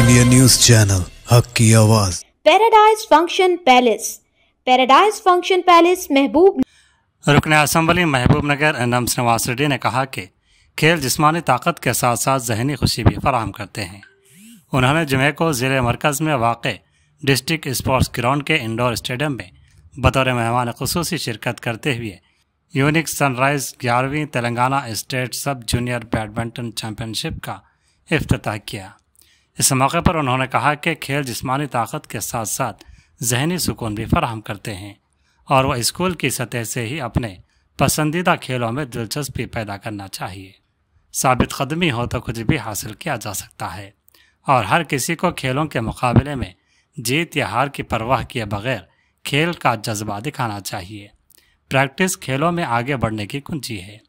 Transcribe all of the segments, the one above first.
India news channel हक की आवाज़। पैराडाइज फंक्शन पैलेस महबूब। रुकन असम्बली महबूब नगर एनएम श्रीनिवास रेड्डी ने कहा कि खेल जिस्मानी ताकत के साथ साथ जहनी खुशी भी फराहम करते हैं। उन्होंने जुमे को ज़िले मरकज़ में वाक़ डिस्ट्रिक्ट स्पोर्ट्स ग्राउंड के इंडोर स्टेडियम में बतौर मेहमान ख़ुसूसी शिरकत करते हुए यूनिक सनराइज़ 11वीं तेलंगाना स्टेट सब जूनियर बैडमिंटन चैम्पियनशिप का इफ्तिताह किया। इस मौके पर उन्होंने कहा कि खेल जिस्मानी ताकत के साथ साथ जहनी सुकून भी फराहम करते हैं और वह स्कूल की सतह से ही अपने पसंदीदा खेलों में दिलचस्पी पैदा करना चाहिए। साबित कदमी हो तो कुछ भी हासिल किया जा सकता है और हर किसी को खेलों के मुकाबले में जीत या हार की परवाह किए बगैर खेल का जज्बा दिखाना चाहिए। प्रैक्टिस खेलों में आगे बढ़ने की कुंजी है।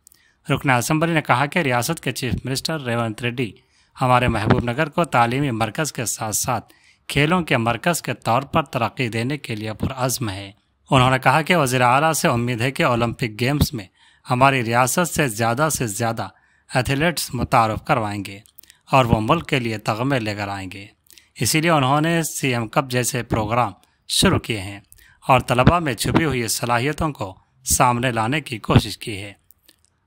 रुकन असम्बली ने कहा कि रियासत के चीफ मिनिस्टर रेवंत रेड्डी हमारे महबूब नगर को तालीमी मरकज़ के साथ साथ खेलों के मरकज़ के तौर पर तरक्की देने के लिए पुरअज़्म है। उन्होंने कहा कि वज़ीर आला से उम्मीद है कि ओलंपिक गेम्स में हमारी रियासत से ज़्यादा एथलीट्स मुतारफ़ करवाएंगे और वो मुल्क के लिए तगमे लेकर आएंगे। इसीलिए उन्होंने सीएम कप जैसे प्रोग्राम शुरू किए हैं और तलबा में छुपी हुई सलाहियतों को सामने लाने की कोशिश की है।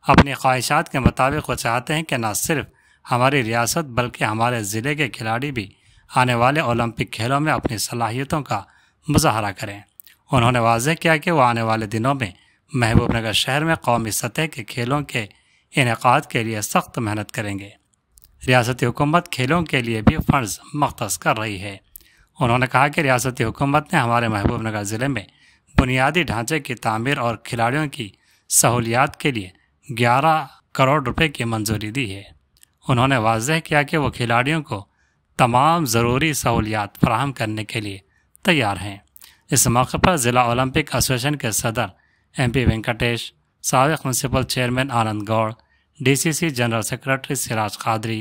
अपनी ख्वाहिशात के मुताबिक वो चाहते हैं कि न सिर्फ हमारी रियासत बल्कि हमारे ज़िले के खिलाड़ी भी आने वाले ओलंपिक खेलों में अपनी सलाहियतों का मुजाहरा करें। उन्होंने वाज़ेह किया कि वो आने वाले दिनों में महबूब नगर शहर में कौमी सतह के खेलों के इनेकाद के लिए सख्त मेहनत करेंगे। रियासती हुकूमत खेलों के लिए भी फ़ंड्स मख्तस कर रही है। उन्होंने कहा कि रियासती हुकूमत ने हमारे महबूब नगर ज़िले में बुनियादी ढांचे की तामीर और खिलाड़ियों की सहूलियात के लिए 11 करोड़ रुपए की मंजूरी दी है। उन्होंने वाज़ेह किया कि वो खिलाड़ियों को तमाम ज़रूरी सहूलियात फराहम करने के लिए तैयार हैं। इस मौके पर ज़िला ओलंपिक एसोसिएशन के सदर MP वेंकटेश, साबिक़ municipal chairman Anand Goud, DCC general secretary Siraj Qadri,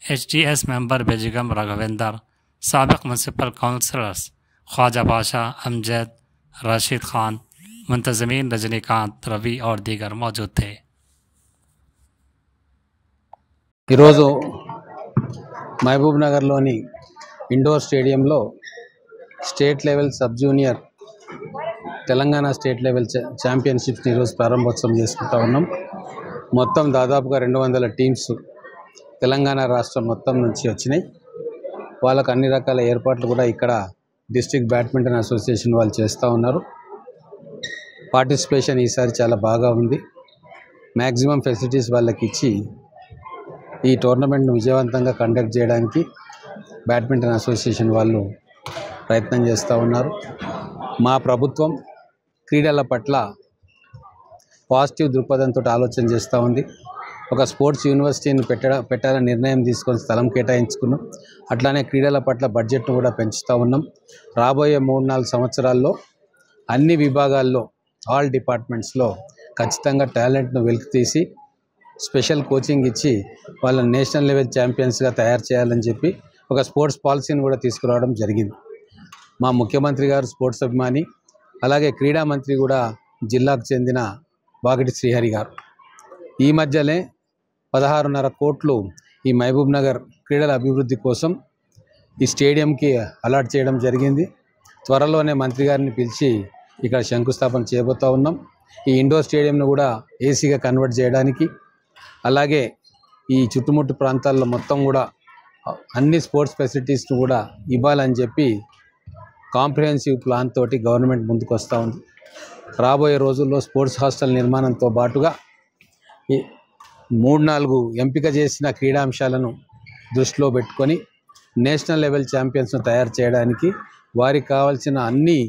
HDS member Bejigam Raghavendra, साबिक़ म्यूनसिपल काउंसलर्स ख्वाजा बादशाह, अमजद, राशिद खान, मुंतज़मीन रजनीकांत, रवि और दीगर मौजूद थे। ఈరోజు మహబూబ్ నగర్లోని ఇండోర్ స్టేడియంలో state level sub junior Telangana state level ఛాంపియన్షిప్స్ని ఈరోజు ప్రారంభోత్సవం చేసుకుంటా ఉన్నాం. మొత్తం దాదాపుగా 200 టీమ్స్ తెలంగాణ రాష్ట్రం మొత్తం నుంచి వచ్చినాయి. వాళ్ళకు అన్ని రకాల ఏర్పాట్లు కూడా ఇక్కడ డిస్ట్రిక్ట్ బ్యాడ్మింటన్ అసోసియేషన్ వాళ్ళు చేస్తూ ఉన్నారు. పార్టిసిపేషన్ ఈసారి చాలా బాగా ఉంది. మ్యాక్సిమం ఫెసిలిటీస్ వాళ్ళకి ఇచ్చి ఈ టోర్నమెంట్ను విజయవంతంగా కండక్ట్ చేయడానికి బ్యాడ్మింటన్ అసోసియేషన్ వాళ్ళు ప్రయత్నం చేస్తూ ఉన్నారు. మా ప్రభుత్వం క్రీడల పట్ల పాజిటివ్ దృక్పథంతో ఆలోచన చేస్తూ ఉంది. ఒక స్పోర్ట్స్ యూనివర్సిటీని పెట్టాలని నిర్ణయం తీసుకొని స్థలం కేటాయించుకున్నాం. అట్లానే క్రీడల పట్ల బడ్జెట్ను కూడా పెంచుతూ ఉన్నాం. రాబోయే 3-4 సంవత్సరాల్లో అన్ని విభాగాల్లో ఆల్ డిపార్ట్మెంట్స్లో ఖచ్చితంగా టాలెంట్ను వెలికితీసి స్పెషల్ కోచింగ్ ఇచ్చి వాళ్ళని నేషనల్ లెవెల్ ఛాంపియన్స్గా తయారు చేయాలని చెప్పి ఒక స్పోర్ట్స్ పాలసీని కూడా తీసుకురావడం జరిగింది. మా ముఖ్యమంత్రి గారు స్పోర్ట్స్ అభిమాని, అలాగే క్రీడా మంత్రి కూడా జిల్లాకు చెందిన వాకిటి శ్రీహరి గారు. ఈ మధ్యనే 16.5 కోట్లు ఈ మహబూబ్ నగర్ క్రీడల అభివృద్ధి కోసం ఈ స్టేడియంకి అలాట్ చేయడం జరిగింది. త్వరలోనే మంత్రి గారిని పిలిచి ఇక్కడ శంకుస్థాపన చేయబోతూ ఉన్నాం. ఈ ఇండోర్ స్టేడియంను కూడా ఏసీగా కన్వర్ట్ చేయడానికి, అలాగే ఈ చుట్టుముట్టు ప్రాంతాల్లో మొత్తం కూడా అన్ని స్పోర్ట్స్ ఫెసిలిటీస్ను కూడా ఇవ్వాలని చెప్పి కాంప్రిహెన్సివ్ ప్లాన్ తోటి గవర్నమెంట్ ముందుకు వస్తూ ఉంది. రాబోయే రోజుల్లో స్పోర్ట్స్ హాస్టల్ నిర్మాణంతో పాటుగా ఈ 3-4 ఎంపిక చేసిన క్రీడాంశాలను దృష్టిలో పెట్టుకొని నేషనల్ లెవెల్ ఛాంపియన్స్ను తయారు చేయడానికి వారికి కావాల్సిన అన్ని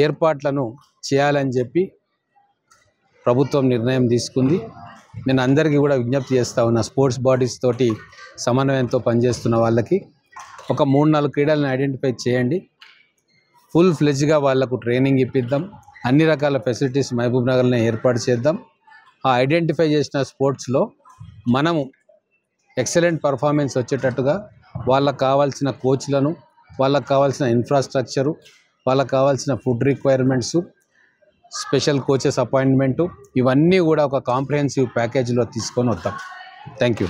ఏర్పాట్లను చేయాలని చెప్పి ప్రభుత్వం నిర్ణయం తీసుకుంది. నేను అందరికీ కూడా విజ్ఞప్తి చేస్తూ ఉన్నా, స్పోర్ట్స్ బాడీస్ తోటి సమన్వయంతో పనిచేస్తున్న వాళ్ళకి ఒక 3-4 క్రీడలను ఐడెంటిఫై చేయండి. ఫుల్ ఫ్లెజ్గా వాళ్లకు ట్రైనింగ్ ఇప్పిద్దాం. అన్ని రకాల ఫెసిలిటీస్ మహబూబ్ నగర్లో ఏర్పాటు చేద్దాం. ఆ ఐడెంటిఫై చేసిన స్పోర్ట్స్లో మనము ఎక్సలెంట్ పర్ఫార్మెన్స్ వచ్చేటట్టుగా వాళ్ళకు కావాల్సిన కోచ్లను, వాళ్ళకు కావాల్సిన ఇన్ఫ్రాస్ట్రక్చరు, వాళ్ళకు కావాల్సిన food requirements, special coaches appointment, ఇవన్నీ కూడా ఒక కాంప్రిహెన్సివ్ ప్యాకేజీలో తీసుకొని వస్తాం. Thank you.